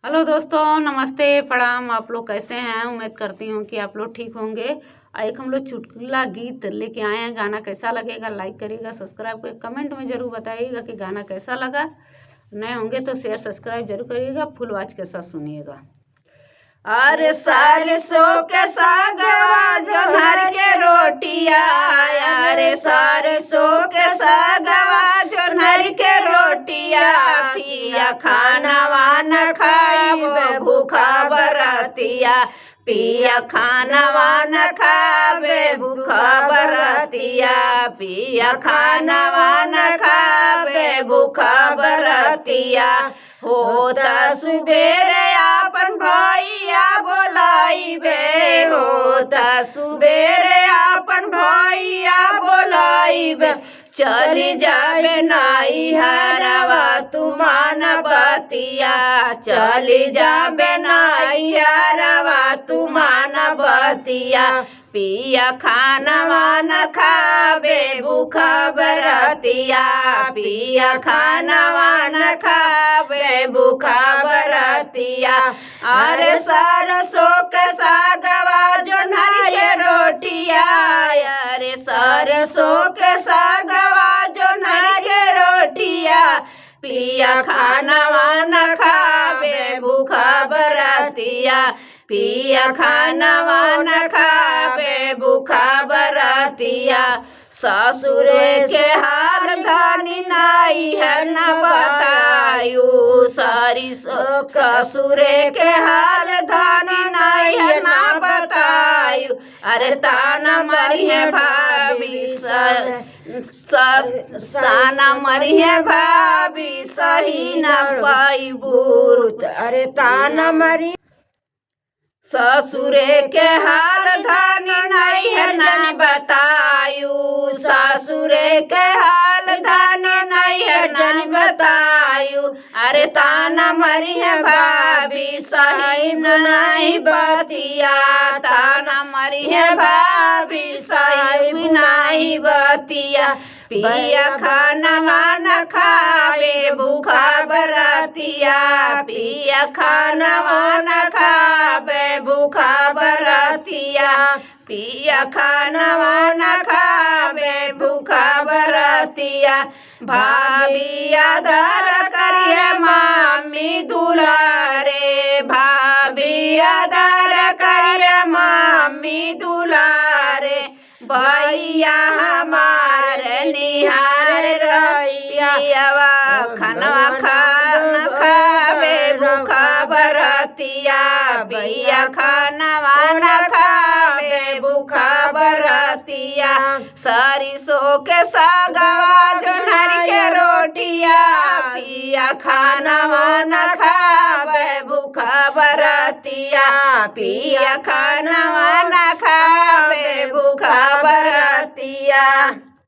Hello दोस्तों, नमस्ते, प्रणाम। आप लोग कैसे हैं? उम्मीद करती हूँ कि आप लोग ठीक होंगे। एक हम लोग चुटकुला गीत लेके आए हैं। गाना कैसा लगेगा लाइक करिएगा, सब्सक्राइब करिएगा, कमेंट में ज़रूर बताइएगा कि गाना कैसा लगा। नए होंगे तो शेयर सब्सक्राइब जरूर करिएगा, फुल वॉच के साथ सुनिएगा। अरे सरसों के सागवा जोन्हर के रोटिया, अरे सरसों के सागवा जोन्हर के रोटिया, पिया खानवा न खाइब भूखा बरतिया, पिया खानवा न खावे भूखा बरतिया, पिया खानवा न खावे भूखा बरतिया। होता सुबेरे आपन भैया बोलाइबे, होता सुबेरे आपन भैया बोलाइबे, चली जाबे नाई हरवा तू मान बतिया, चली जाबे नाई हरवा तू मान बतिया, पिया खानवा न खावे भूखा बरतिया, पिया खानवा न खावे भूखा बरतिया। अरे सरसों के सागवा जोन्हर के रोटिया, अरे सरसों के सागवा जोन्हर के रोटिया, पिया खानवा न खावे भूखा बरतिया, पिया खानवा न खावे भूखा बरतिया। ससुर के हाल धानी नाई है न बतायू, ससुर के हाल धानी नाई है न बतायू, अरे ताना मरिए भाभी ताना मरिए भाभी सही न पाइबू, अरे ताना मरी ससुर के हाल धानी नहीं है न बतायू, ससुर के हाल धानी नहीं है न बतायू, अरे ताना मरी है भाभी सही नहीं बतिया, ताना मरी है भाभी सही नहीं बतिया, पिया खानवा न खावे भूखा बरतिया, पिया खानवा न खावे भूखा बरतिया, पिया खानवा न खावे भूखा बरतिया। भाभी आदर करिए मामी दुलारे, भाभी आदर करिए मामी दुलारे, भैया हमारे निहार रहियावा, खानवा खाना खावे भूखा बरतिया, भैया खानवा न खावे भूखा बरतिया। सरसों के सागवा जोन्हर के रोटिया, पिया खानवा न खावे भूखा बरतिया, पिया खानवा न खावे भूखा बरतिया।